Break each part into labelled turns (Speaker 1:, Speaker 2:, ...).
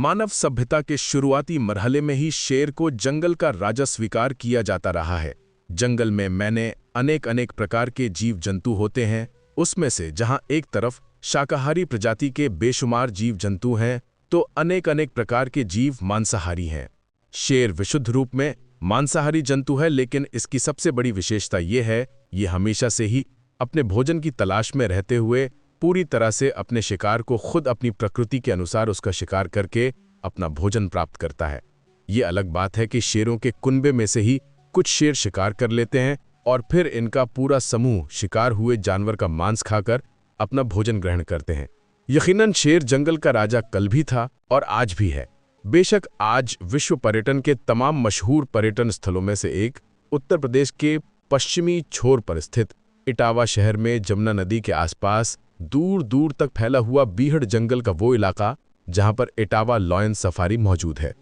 Speaker 1: मानव सभ्यता के शुरुआती मरहले में ही शेर को जंगल का राजा स्वीकार किया जाता रहा है। जंगल में मैंने अनेक प्रकार के जीव जंतु होते हैं, उसमें से जहां एक तरफ शाकाहारी प्रजाति के बेशुमार जीव जंतु हैं, तो अनेक प्रकार के जीव मांसाहारी हैं। शेर विशुद्ध रूप में मांसाहारी जंतु है, लेकिन इसकी सबसे बड़ी विशेषता ये है, ये हमेशा से ही अपने भोजन की तलाश में रहते हुए पूरी तरह से अपने शिकार को खुद अपनी प्रकृति के अनुसार उसका शिकार करके अपना भोजन प्राप्त करता है। ये अलग बात है कि शेरों के कुनबे में से ही कुछ शेर शिकार कर लेते हैं और फिर इनका पूरा समूह शिकार हुए जानवर का मांस खाकर अपना भोजन ग्रहण करते हैं। यकीनन शेर जंगल का राजा कल भी था और आज भी है। बेशक आज विश्व पर्यटन के तमाम मशहूर पर्यटन स्थलों में से एक उत्तर प्रदेश के पश्चिमी छोर पर स्थित इटावा शहर में जमुना नदी के आसपास दूर दूर तक फैला हुआ बीहड़ जंगल का वो इलाका जहां पर इटावा लॉयन सफारी मौजूद है।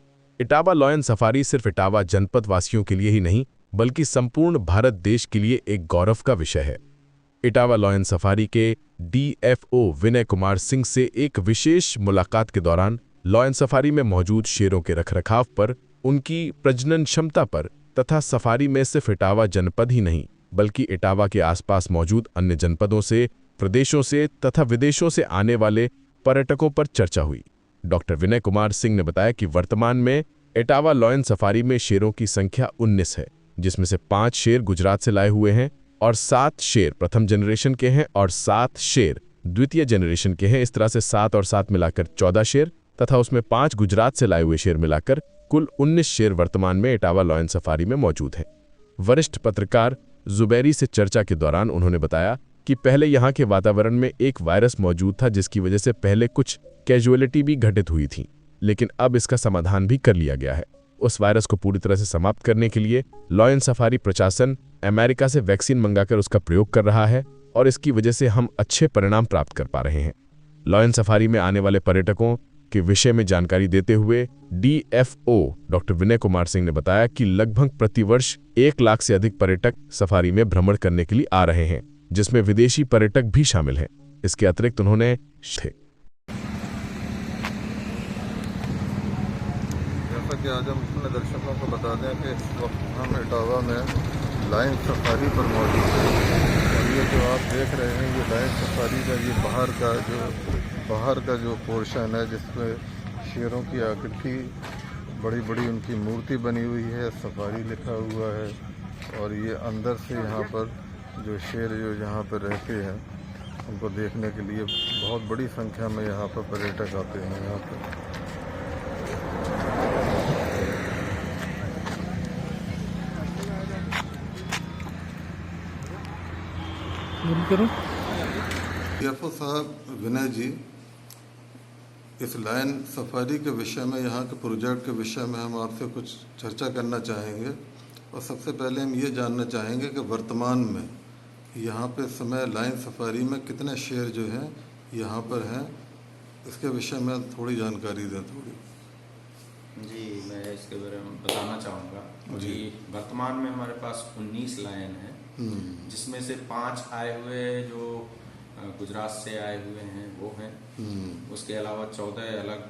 Speaker 1: इटावा लॉयन सफारी सिर्फ इटावा जनपद वासियों के लिए ही नहीं, बल्कि संपूर्ण भारत देश के लिए एक गौरव का विषय है। इटावा लॉयन सफारी के DFO विनय कुमार सिंह से एक विशेष मुलाकात के दौरान लॉयन सफारी में मौजूद शेरों के रखरखाव पर, उनकी प्रजनन क्षमता पर तथा सफारी में सिर्फ इटावा जनपद ही नहीं बल्कि इटावा के आसपास मौजूद अन्य जनपदों से, प्रदेशों से तथा विदेशों से आने वाले पर्यटकों पर चर्चा हुई। डॉक्टर विनय कुमार सिंह ने बताया कि वर्तमान में इटावा लॉयन सफारी में शेरों की संख्या 19 है, जिसमें से 5 शेर गुजरात से लाए हुए हैं और 7 शेर प्रथम जनरेशन के हैं और 7 शेर द्वितीय जनरेशन के हैं। इस तरह से 7 और 7 मिलाकर 14 शेर तथा उसमें 5 गुजरात से लाए हुए शेर मिलाकर कुल 19 शेर वर्तमान में इटावा लॉयन सफारी में मौजूद हैं। वरिष्ठ पत्रकार जुबैरी से चर्चा के दौरान उन्होंने बताया कि पहले यहाँ के वातावरण में एक वायरस मौजूद था, जिसकी वजह से पहले कुछ कैजुअलिटी भी घटित हुई थी, लेकिन अब इसका समाधान भी कर लिया गया है। उस वायरस को पूरी तरह से समाप्त करने के लिए लॉयन सफारी प्रशासन अमेरिका से वैक्सीन मंगाकर उसका प्रयोग कर रहा है और इसकी वजह से हम अच्छे परिणाम प्राप्त कर पा रहे हैं। लॉयन सफारी में आने वाले पर्यटकों के विषय में जानकारी देते हुए DFO डॉक्टर विनय कुमार सिंह ने बताया कि लगभग प्रतिवर्ष 1 लाख से अधिक पर्यटक सफारी में भ्रमण करने के लिए आ रहे हैं, जिसमें विदेशी पर्यटक भी शामिल हैं। इसके अतिरिक्त उन्होंने
Speaker 2: जैसा कि आज हम अपने दर्शकों को बता दें कि इस वक्त हम इटावा में लायन सफारी पर मौजूद हैं और ये जो आप देख रहे हैं, ये लायन सफारी का ये बाहर का जो पोर्शन है, जिसमें शेरों की आकृति बड़ी उनकी मूर्ति बनी हुई है, सफारी लिखा हुआ है और ये अंदर से यहाँ पर जो शेर जो यहाँ पर रहते हैं उनको देखने के लिए बहुत बड़ी संख्या में यहाँ पर पर्यटक आते हैं। यहाँ पर DFO साहब विनय जी, इस लायन सफारी के विषय में, यहाँ के प्रोजेक्ट के विषय में हम आपसे कुछ चर्चा करना चाहेंगे और सबसे पहले हम ये जानना चाहेंगे कि वर्तमान में यहाँ पे समय लायन सफारी में कितने शेर जो हैं यहाँ पर हैं, इसके विषय में थोड़ी जानकारी दें।
Speaker 3: जी, मैं इसके बारे में बताना चाहूँगा जी। वर्तमान में हमारे पास 19 लायन हैं, जिसमें से 5 आए हुए जो गुजरात से आए हुए हैं वो हैं। उसके अलावा 14 अलग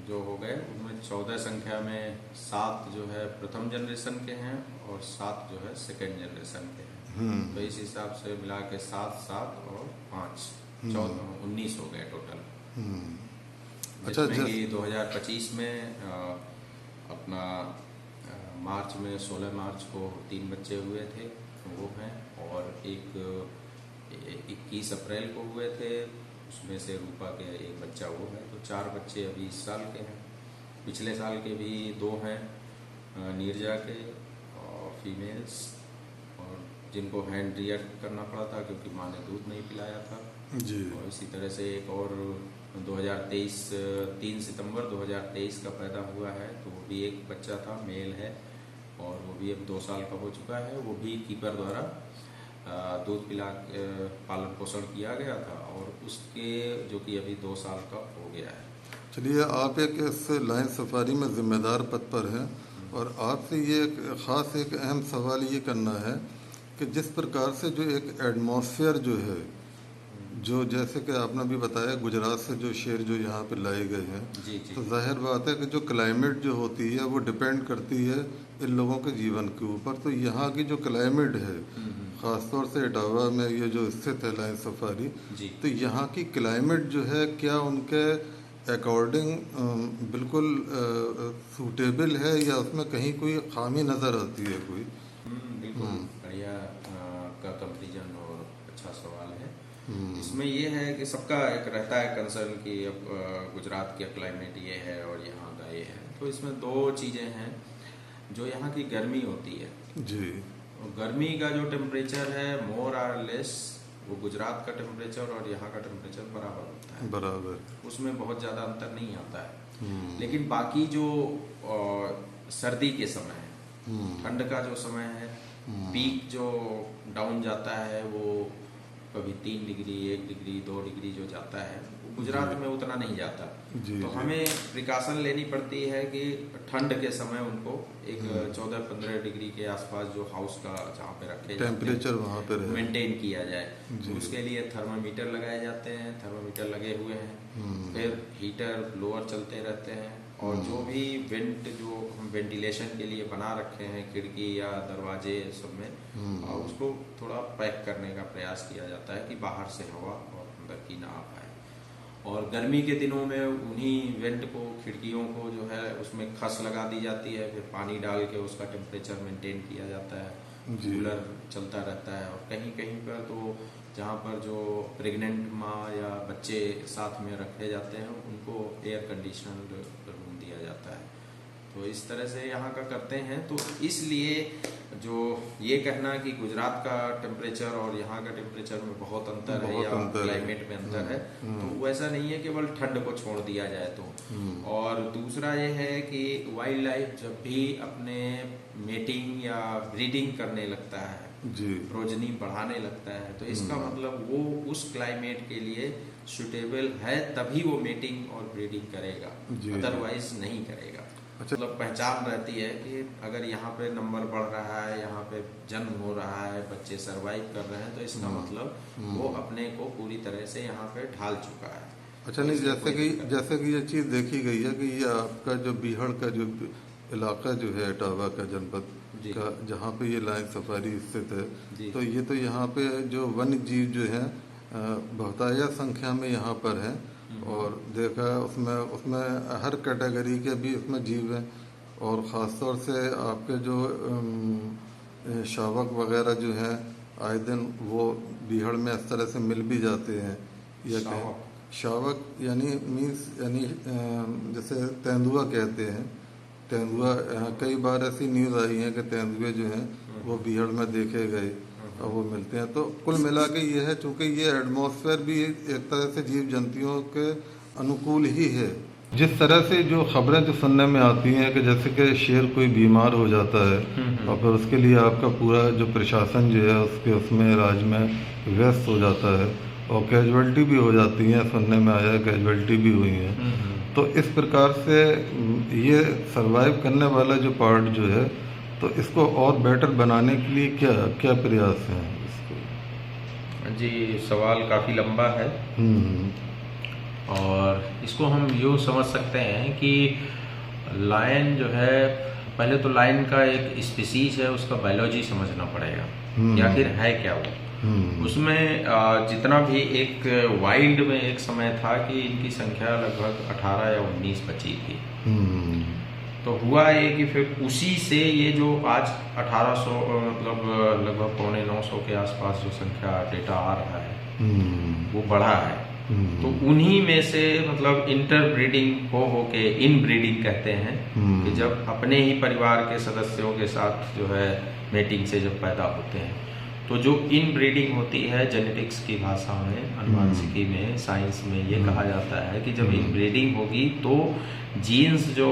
Speaker 3: जो हो गए, उनमें 14 संख्या में 7 जो है प्रथम जनरेशन के हैं और 7 जो है सेकेंड जनरेशन के हैं। तो इस हिसाब से मिला के 7 और 5 14 19 हो गए टोटल। जिसमें कि 2025 में अपना मार्च में 16 मार्च को 3 बच्चे हुए थे, वो हैं, और एक 21 अप्रैल को हुए थे, उसमें से रूपा के एक बच्चा वो है। तो 4 बच्चे अभी इस साल के हैं। पिछले साल के भी 2 हैं नीरजा के और फीमेल्स, और जिनको हैंड रिएक्ट करना पड़ा था क्योंकि माँ ने दूध नहीं पिलाया था जी। और इसी तरह से एक और 2023 3 सितंबर 2023 का पैदा हुआ है, तो वो भी एक बच्चा था, मेल है, और वो भी अब 2 साल का हो चुका है। वो भी कीपर द्वारा दूध पिला पालन पोषण किया गया था और उसके जो कि अभी 2 साल का हो गया है।
Speaker 2: चलिए, आप एक इस लायन सफारी में जिम्मेदार पद पर हैं और आपसे ये एक अहम सवाल ये करना है कि जिस प्रकार से जो एक एटमॉस्फेयर जो है जो जैसे कि आपने भी बताया गुजरात से जो शेर जो यहाँ पे लाए गए हैं,
Speaker 3: जी जी
Speaker 2: तो जाहिर बात है कि जो क्लाइमेट जो होती है वो डिपेंड करती है इन लोगों के जीवन के ऊपर। तो यहाँ की जो क्लाइमेट है, ख़ासतौर से इटावा में ये जो स्थित है लाइन सफारी,
Speaker 3: जी
Speaker 2: तो यहाँ की क्लाइमेट जो है क्या उनके अकॉर्डिंग बिल्कुल सूटेबल है या उसमें कहीं कोई खामी नज़र आती है कोई?
Speaker 3: बिल्कुल बढ़िया का कंपेरिजन और अच्छा सवाल है। इसमें ये है कि सबका एक रहता है कंसर्न कि अब गुजरात का क्लाइमेट ये है और यहाँ का ये है। तो इसमें दो चीज़ें हैं। जो यहाँ की गर्मी होती है
Speaker 2: जी,
Speaker 3: गर्मी का जो टेम्परेचर है मोर आर लेस वो गुजरात का टेम्परेचर और यहाँ का टेम्परेचर बराबर होता है,
Speaker 2: बराबर,
Speaker 3: उसमें बहुत ज़्यादा अंतर नहीं आता है। लेकिन बाकी जो सर्दी के समय है, ठंड का जो समय है, पीक जो डाउन जाता है वो कभी 3 डिग्री 1 डिग्री 2 डिग्री जो जाता है वो गुजरात में उतना नहीं जाता।
Speaker 2: जी,
Speaker 3: तो हमें प्रिकॉशन लेनी पड़ती है कि ठंड के समय उनको एक 14-15 डिग्री के आसपास जो हाउस का जहाँ पे रखे
Speaker 2: टेम्परेचर वहाँ पे रहे,
Speaker 3: मेंटेन किया जाए। तो उसके लिए थर्मामीटर लगाए जाते हैं, थर्मामीटर लगे हुए हैं, फिर हीटर ब्लोअर चलते रहते हैं और जो भी वेंट जो हम वेंटिलेशन के लिए बना रखे हैं खिड़की या दरवाजे सब में उसको थोड़ा पैक करने का प्रयास किया जाता है कि बाहर से हवा और अंदर की ना आ पाए। और गर्मी के दिनों में उन्हीं वेंट को खिड़कियों को जो है उसमें खस लगा दी जाती है, फिर पानी डाल के उसका टेम्परेचर मेंटेन किया जाता है, कूलर चलता रहता है। और कहीं कहीं पर तो जहाँ पर जो प्रेग्नेंट माँ या बच्चे साथ में रखे जाते हैं उनको एयर कंडीशनड रूम दिया जाता है। तो इस तरह से यहाँ का करते हैं। तो इसलिए जो ये कहना कि गुजरात का टेम्परेचर और यहाँ का टेम्परेचर में बहुत अंतर है या क्लाइमेट में अंतर है, तो वैसा नहीं है, केवल ठंड को छोड़ दिया जाए तो। और दूसरा ये है कि वाइल्ड लाइफ जब भी अपने मेटिंग या ब्रीडिंग करने लगता है, प्रोजनी बढ़ाने लगता है, तो इसका मतलब वो उस क्लाइमेट के लिए सुटेबल है, तभी वो मेटिंग और ब्रीडिंग करेगा, अदरवाइज नहीं करेगा।
Speaker 2: अच्छा,
Speaker 3: मतलब पहचान रहती है कि अगर यहाँ पे नंबर बढ़ रहा है, यहाँ पे जन्म हो रहा है, बच्चे सरवाइव कर रहे हैं, तो इसका मतलब वो अपने को पूरी तरह से यहाँ पे ढाल चुका है।
Speaker 2: अच्छा, नहीं जैसे कि ये चीज़ देखी गई है कि ये आपका जो बीहड़ का जो इलाका जो है इटावा का जनपद का, जहाँ पे ये लाइन सफारी स्थित है, तो ये तो यहाँ पे जो वन्य जीव जो है बहुतायत संख्या में यहाँ पर है और देखा उसमें हर कैटेगरी के भी उसमें जीव हैं। और ख़ास तौर से आपके जो शावक वगैरह जो हैं आए दिन वो बीहड़ में इस तरह से मिल भी जाते हैं। या शावक यानी जैसे तेंदुआ कहते हैं, तेंदुआ कई बार ऐसी न्यूज़ आई है कि तेंदुए जो हैं वो बीहड़ में देखे गए और वो मिलते हैं। तो कुल मिला के ये है, चूँकि ये एटमॉस्फेयर भी एक तरह से जीव जंतुओं के अनुकूल ही है। जिस तरह से जो खबरें जो सुनने में आती हैं कि जैसे कि शेर कोई बीमार हो जाता है और फिर उसके लिए आपका पूरा जो प्रशासन जो है उसमें इलाज में व्यस्त हो जाता है और कैजुअल्टी भी हो जाती हैं, सुनने में आया कैजुअल्टी भी हुई है। तो इस प्रकार से ये सर्वाइव करने वाला जो पार्ट जो है, तो इसको और बेटर बनाने के लिए क्या क्या प्रयास हैं इसको?
Speaker 3: जी, सवाल काफ़ी लंबा है और इसको हम यूँ समझ सकते हैं कि लायन जो है, पहले तो लायन का एक स्पीसीज है, उसका बायोलॉजी समझना पड़ेगा कि आखिर है क्या वो। उसमें जितना भी एक वाइल्ड में एक समय था कि इनकी संख्या लगभग 18 या 19 बची थी। तो हुआ ये कि फिर उसी से ये जो आज 1800 मतलब लगभग 950 के आसपास जो संख्या डेटा आ रहा है वो बढ़ा है। तो उन्हीं में से मतलब इंटरब्रीडिंग हो के इन ब्रीडिंग कहते हैं कि जब अपने ही परिवार के सदस्यों के साथ जो है मेटिंग से जब पैदा होते हैं, तो जो इन ब्रीडिंग होती है जेनेटिक्स की भाषा में, अनुवांशिकी में, साइंस में ये कहा जाता है कि जब इन ब्रीडिंग होगी तो जीन्स जो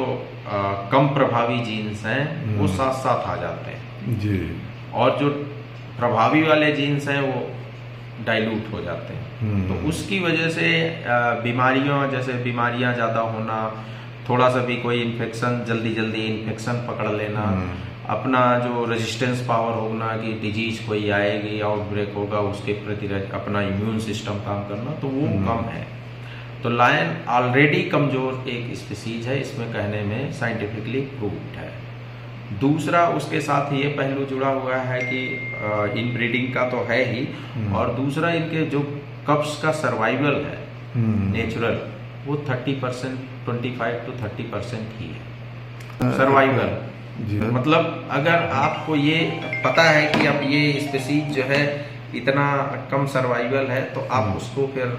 Speaker 3: कम प्रभावी जीन्स हैं वो साथ साथ आ जाते हैं जी, और जो प्रभावी वाले जीन्स हैं वो डाइल्यूट हो जाते हैं। तो उसकी वजह से बीमारियां, जैसे बीमारियां ज़्यादा होना, थोड़ा सा भी कोई इन्फेक्शन, जल्दी इन्फेक्शन पकड़ लेना, अपना जो रेजिस्टेंस पावर होना कि डिजीज कोई आएगी, आउटब्रेक होगा, उसके प्रति अपना इम्यून सिस्टम काम करना, तो वो कम है। तो लायन ऑलरेडी कमज़ोर एक स्पीसीज है, इसमें कहने में साइंटिफिकली प्रूव्ड है। दूसरा उसके साथ ये पहलू जुड़ा हुआ है कि इन ब्रीडिंग का तो है ही, और दूसरा इनके जो कप्स का सर्वाइवल है नेचुरल, वो 30%, 25 to 30% ही है सर्वाइवल। मतलब अगर आपको ये पता है कि अब ये स्पीसीज जो है इतना कम सर्वाइवल है, तो आप उसको फिर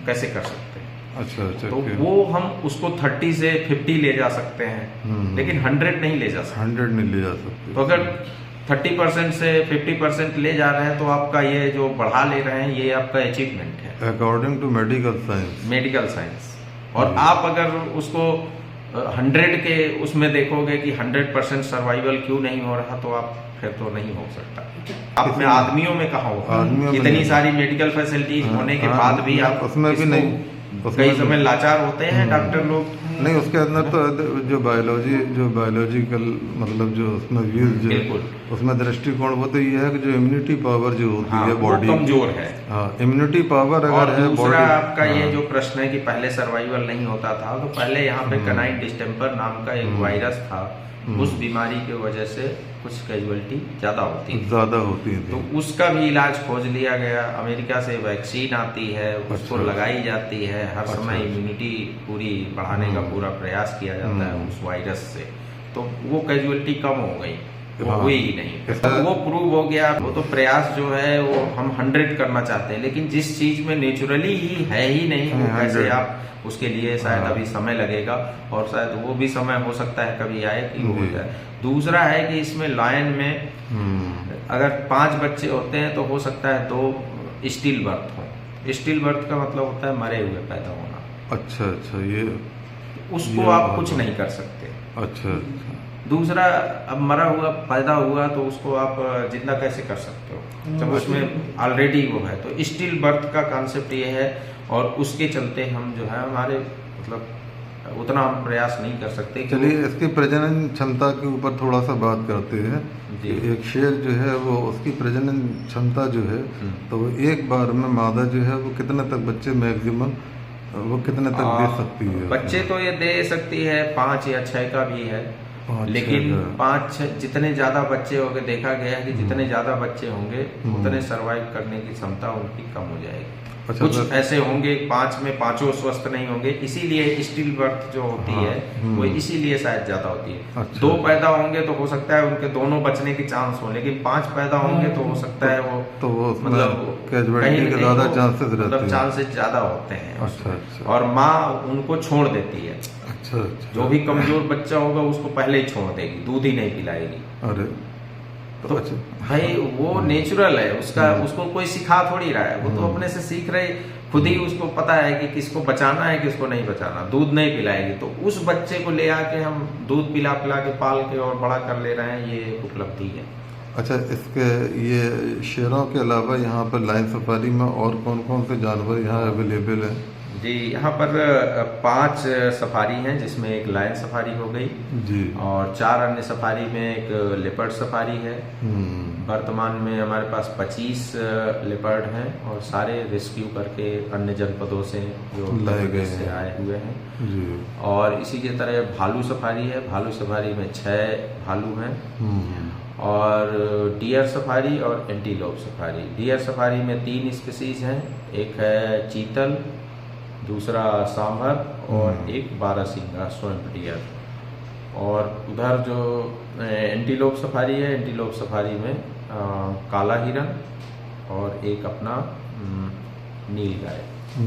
Speaker 3: कैसे कर सकते हैं?
Speaker 2: अच्छा।
Speaker 3: तो वो हम उसको 30 से 50 ले जा सकते हैं, लेकिन 100 नहीं ले जा सकते।
Speaker 2: 100 नहीं ले जा सकते।
Speaker 3: तो अगर 30% से 50% ले जा रहे हैं, तो आपका ये जो बढ़ा ले रहे हैं, ये आपका अचीवमेंट है
Speaker 2: अकॉर्डिंग टू मेडिकल साइंस।
Speaker 3: और आप अगर उसको 100 के उसमें देखोगे कि 100% सर्वाइवल क्यों नहीं हो रहा, तो आप फिर तो नहीं हो सकता। आप में आदमियों में कहाँ हो, इतनी सारी मेडिकल फैसिलिटीज होने के बाद भी आप
Speaker 2: उसमें भी नहीं,
Speaker 3: कई समय लाचार होते हैं डॉक्टर लोग।
Speaker 2: नहीं, उसके अंदर तो जो बायोलॉजिकल मतलब जो उसमें व्यूज जो उसमें दृष्टिकोण, वो तो ये है कि जो इम्यूनिटी पावर जो होती है बॉडी
Speaker 3: कमजोर है।
Speaker 2: इम्यूनिटी पावर अगर है
Speaker 3: दूसरा आपका ये जो प्रश्न है कि पहले सर्वाइवल नहीं होता था, तो पहले यहाँ पे कैनाइन डिस्टेम्पर नाम का एक वायरस था, उस बीमारी की वजह से कुछ कैजुअलिटी ज्यादा होती है। तो उसका भी इलाज खोज लिया गया। अमेरिका से वैक्सीन आती है, उसको लगाई जाती है, हर समय इम्यूनिटी पूरी बढ़ाने का पूरा प्रयास किया जाता है उस वायरस से, तो वो कैजुअलिटी कम हो गई, वो हुई ही नहीं। तो वो प्रूव हो गया। वो तो प्रयास जो है वो हम 100 करना चाहते हैं, लेकिन जिस चीज में नेचुरली ही है ही नहीं, वो कैसे आप उसके लिए शायद अभी समय लगेगा, और शायद वो भी समय हो सकता है कभी आए कि वो हो जाए। दूसरा है कि इसमें लायन में अगर 5 बच्चे होते हैं, तो हो सकता है 2 स्टिल बर्थ हो। स्टिल बर्थ का मतलब होता है मरे हुए पैदा होना।
Speaker 2: अच्छा, ये
Speaker 3: उसको आप कुछ नहीं कर सकते।
Speaker 2: अच्छा।
Speaker 3: दूसरा, अब मरा हुआ पैदा हुआ, तो उसको आप जिंदा कैसे कर सकते हो जब उसमें ऑलरेडी वो है। तो स्टिल बर्थ का कॉन्सेप्ट ये है, और उसके चलते हम जो है हमारे मतलब उतना हम प्रयास नहीं कर सकते।
Speaker 2: चलिए इसकी प्रजनन क्षमता के ऊपर थोड़ा सा बात करते हैं। एक शेर जो है वो उसकी प्रजनन क्षमता जो है, तो वो एक बार में मादा जो है वो कितने तक बच्चे मैक्सिमम वो कितने तक दे सकती है?
Speaker 3: बच्चे तो ये दे सकती है 5 या 6 का भी है, लेकिन 5-6 जितने ज्यादा बच्चे होंगे, देखा गया है कि जितने ज्यादा बच्चे होंगे उतने सरवाइव करने की क्षमता उनकी कम हो जाएगी।
Speaker 2: अच्छा,
Speaker 3: कुछ ऐसे होंगे 5 में 5 स्वस्थ नहीं होंगे, इसीलिए स्टिल बर्थ जो होती है वो इसीलिए शायद ज्यादा होती है।
Speaker 2: अच्छा।
Speaker 3: 2 पैदा होंगे तो हो सकता है उनके दोनों बचने की चांस हो, लेकिन 5 पैदा होंगे तो हो सकता है वो
Speaker 2: मतलब कैजुअलिटी के ज्यादा चांसेस रहते हैं,
Speaker 3: मतलब चांसेस ज्यादा होते हैं।
Speaker 2: अच्छा।
Speaker 3: और माँ उनको छोड़ देती है।
Speaker 2: अच्छा।
Speaker 3: जो भी कमजोर बच्चा होगा उसको पहले ही छोड़ देगी, दूध ही नहीं पिलाएगी।
Speaker 2: अरे
Speaker 3: तो भाई वो नेचुरल है उसका, उसको कोई सिखा थोड़ी रहा है, वो तो अपने से सीख रहे, खुद ही उसको पता है कि किसको बचाना है किसको नहीं बचाना। दूध नहीं पिलाएगी, तो उस बच्चे को ले आके हम दूध पिला के पाल के और बड़ा कर ले रहे हैं, ये उपलब्धि है।
Speaker 2: अच्छा, इसके ये शेरों के अलावा यहाँ पर लाइन सफारी में और कौन कौन से जानवर यहाँ अवेलेबल हैं?
Speaker 3: जी, यहाँ पर 5 सफारी हैं, जिसमें एक लायन सफारी हो गई
Speaker 2: जी, और
Speaker 3: 4 अन्य सफारी में एक लेपर्ड सफारी है। वर्तमान में हमारे पास 25 लेपर्ड हैं, और सारे रेस्क्यू करके अन्य जनपदों से जो
Speaker 2: लाए गए
Speaker 3: से आए हुए हैं
Speaker 2: जी।
Speaker 3: और इसी की तरह भालू सफारी है, भालू सफारी में 6 भालू हैं, और डियर सफारी और एंटीलोप सफारी। डियर सफारी में 3 स्पीसीज हैं, एक है चीतल, दूसरा सांभर, और एक 12 सींगा स्वयं डियर। और उधर जो एंटीलोप सफारी है, एंटीलोप सफारी में काला हिरन और एक अपना नील गाय,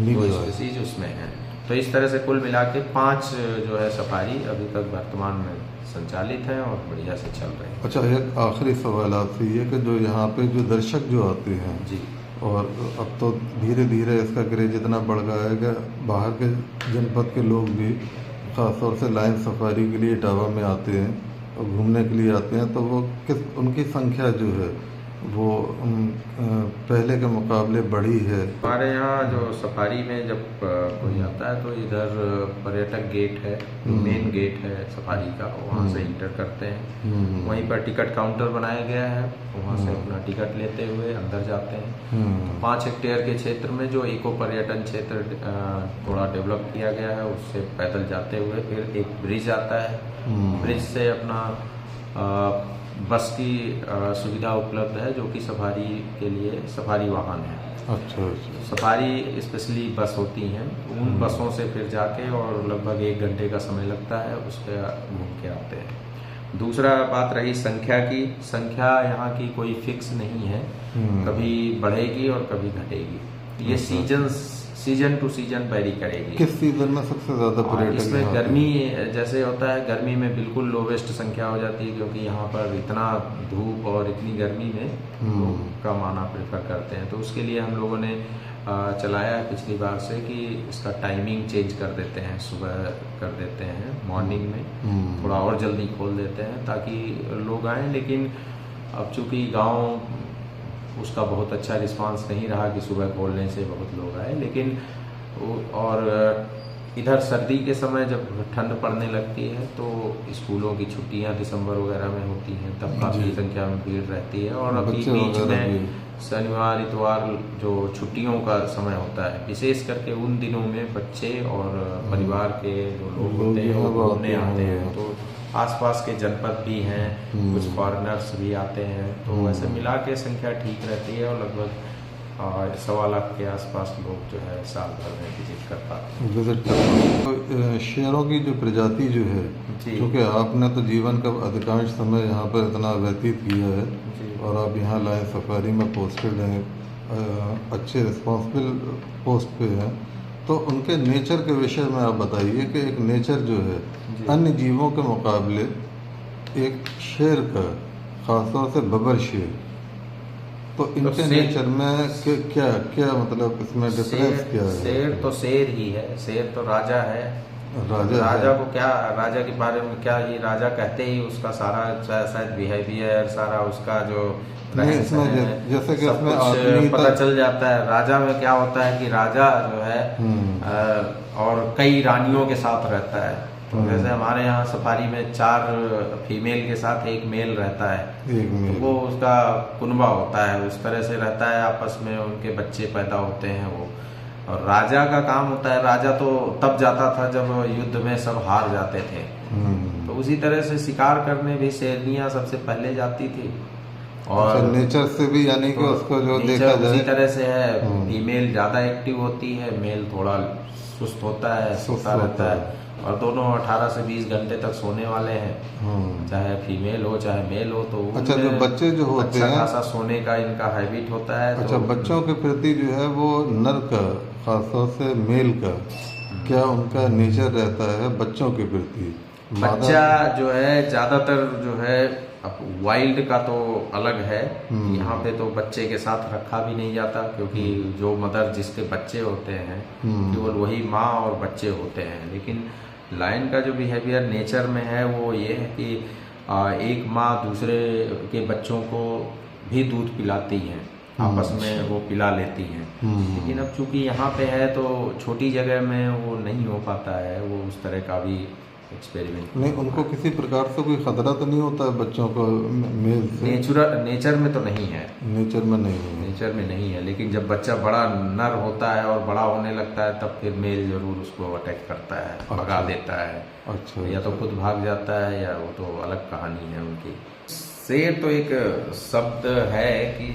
Speaker 3: 2 स्पीसीज उसमें हैं। तो इस तरह से कुल मिला के 5 जो है सफारी अभी तक वर्तमान में संचालित हैं और बढ़िया से चल रहे हैं।
Speaker 2: अच्छा, एक आखिरी सवाल आपसे ये कि जो यहाँ पे जो दर्शक जो आते हैं
Speaker 3: जी,
Speaker 2: और अब तो धीरे धीरे इसका क्रेज इतना बढ़ गया है कि बाहर के जनपद के लोग भी खासतौर से लाइन सफारी के लिए इटावा में आते हैं और घूमने के लिए आते हैं, तो वो उनकी संख्या जो है वो पहले के मुकाबले बढ़ी है?
Speaker 3: हमारे यहाँ जो सफारी में जब कोई आता है तो इधर पर्यटक गेट है, जो मेन गेट है सफारी का, वहाँ से इंटर करते हैं। वहीं पर टिकट काउंटर बनाया गया है, वहाँ से अपना टिकट लेते हुए अंदर जाते हैं। तो 5 हेक्टेयर के क्षेत्र में जो इको पर्यटन क्षेत्र थोड़ा डेवलप किया गया है, उससे पैदल जाते हुए फिर एक ब्रिज आता है। ब्रिज से अपना बस की सुविधा उपलब्ध है, जो कि सफारी के लिए सफारी वाहन है।
Speaker 2: अच्छा अच्छा।
Speaker 3: सफारी स्पेशली बस होती हैं, उन बसों से फिर जाके और लगभग 1 घंटे का समय लगता है, उस पर घूम के आते हैं। दूसरा बात रही संख्या की, संख्या यहाँ की कोई फिक्स नहीं है, कभी बढ़ेगी और कभी घटेगी। ये सीजन टू सीजन वेरी करेगी।
Speaker 2: किस सीजन में सबसे ज्यादा पर्यटक?
Speaker 3: इसमें गर्मी जैसे होता है, गर्मी में बिल्कुल लोवेस्ट संख्या हो जाती है, क्योंकि यहाँ पर इतना धूप और इतनी गर्मी में लोग कम आना प्रेफर करते हैं। तो उसके लिए हम लोगों ने चलाया है पिछली बार से कि इसका टाइमिंग चेंज कर देते हैं, सुबह कर देते हैं, मॉर्निंग में थोड़ा और जल्दी खोल देते हैं ताकि लोग आएँ। लेकिन अब चूँकि गाँव उसका बहुत अच्छा रिस्पांस नहीं रहा कि सुबह खोलने से बहुत लोग आए, लेकिन और इधर सर्दी के समय जब ठंड पड़ने लगती है तो स्कूलों की छुट्टियां दिसंबर वगैरह में होती हैं, तब काफ़ी संख्या में भीड़ रहती है। और अभी बीच में शनिवार इतवार जो छुट्टियों का समय होता है, विशेष करके उन दिनों में बच्चे और परिवार के जो लोग होते हैं वो घूमने आते हैं। तो आसपास के जनपद भी हैं, कुछ फॉरेनर्स भी आते हैं, तो वैसे मिला के संख्या ठीक रहती है और लगभग 1.25 लाख के आसपास लोग जो है साल भर में विजिट कर पाते हैं।
Speaker 2: विजिट कर तो शेरों की जो प्रजाति जो है, क्योंकि आपने तो जीवन का अधिकांश समय यहाँ पर इतना व्यतीत किया है और आप यहाँ लाइन सफारी में पोस्टेड हैं, अच्छे रिस्पॉन्सिबल पोस्ट पे हैं, तो उनके नेचर के विषय में आप बताइए कि एक नेचर जो है अन्य जीवों के मुकाबले एक शेर का, खासतौर से बबर शेर, तो इनके नेचर में क्या क्या मतलब इसमें डिफरेंस क्या है?
Speaker 3: शेर तो शेर ही है, शेर तो राजा है। राजा को क्या, राजा के बारे में क्या, ये राजा कहते ही उसका सारा शायद बिहेवियर, सारा उसका जो
Speaker 2: जैसे कि इसमें
Speaker 3: पता चल जाता है। राजा में क्या होता है कि राजा जो है और कई रानियों के साथ रहता है। तो जैसे हमारे यहाँ सफारी में 4 फीमेल के साथ 1 मेल रहता है, तो वो उसका कुनबा होता है, उस तरह से रहता है, आपस में उनके बच्चे पैदा होते हैं वो। और राजा का काम होता है, राजा तो तब जाता था जब युद्ध में सब हार जाते थे, तो उसी तरह से शिकार करने भी शेरनियाँ सबसे पहले जाती थी। और
Speaker 2: नेचर से भी यानी कि उसको जो देखा जाए
Speaker 3: उसी तरह से है, फीमेल ज़्यादा एक्टिव होती है, मेल थोड़ा सुस्त होता है, सोता रहता है। और दोनों 18 से 20 घंटे तक सोने वाले हैं, चाहे फीमेल हो चाहे मेल हो। तो
Speaker 2: अच्छा, जो बच्चे जो होते हैं,
Speaker 3: खासा सोने का इनका हैबिट होता है।
Speaker 2: अच्छा, बच्चों के प्रति जो है वो नर का, खासतौर से मेल का, क्या उनका नेचर रहता है बच्चों के प्रति?
Speaker 3: बच्चा जो है ज़्यादातर जो है, अब वाइल्ड का तो अलग है, यहाँ पे तो बच्चे के साथ रखा भी नहीं जाता, क्योंकि जो मदर जिसके बच्चे होते हैं केवल वही माँ और बच्चे होते हैं। लेकिन लायन का जो बिहेवियर नेचर में है वो ये है कि एक माँ दूसरे के बच्चों को भी दूध पिलाती है, आपस में वो पिला लेती हैं। लेकिन अब चूंकि यहाँ पे है तो छोटी जगह में वो नहीं हो पाता है, वो उस तरह का भी एक्सपेरिमेंट
Speaker 2: नहीं। उनको किसी प्रकार से कोई खतरा तो नहीं होता है बच्चों को मेल से?
Speaker 3: नेचर में तो नहीं है,
Speaker 2: नेचर में नहीं है,
Speaker 3: नेचर में नहीं है। लेकिन जब बच्चा बड़ा नर होता है और बड़ा होने लगता है, तब फिर मेल जरूर उसको अटैक करता है, भगा देता है।
Speaker 2: अच्छा,
Speaker 3: या तो खुद भाग जाता है या वो तो अलग कहानी है उनकी। शेर तो एक शब्द है कि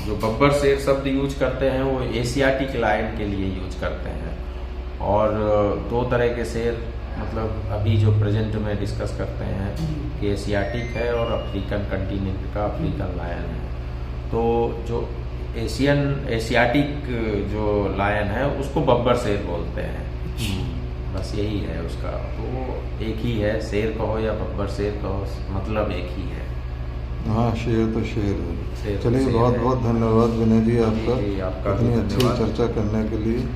Speaker 3: जो बब्बर शेर शब्द यूज करते हैं वो एशियाटिक लायन के लिए यूज करते हैं। और 2 तरह के शेर, मतलब अभी जो प्रेजेंट में डिस्कस करते हैं कि एशियाटिक है और अफ्रीकन कंटिनेंट का अफ्रीकन लायन है। तो जो एशियाटिक जो लायन है उसको बब्बर शेर बोलते हैं, बस यही है उसका। तो एक ही है, शेर कहो या बब्बर शेर कहो, मतलब एक ही है।
Speaker 2: हाँ, शेर तो शेर है। चलिए, बहुत बहुत धन्यवाद विनय जी आपका इतनी अच्छी चर्चा करने के लिए।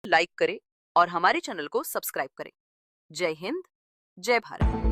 Speaker 4: लाइक करें और हमारे चैनल को सब्सक्राइब करें। जय हिंद, जय भारत।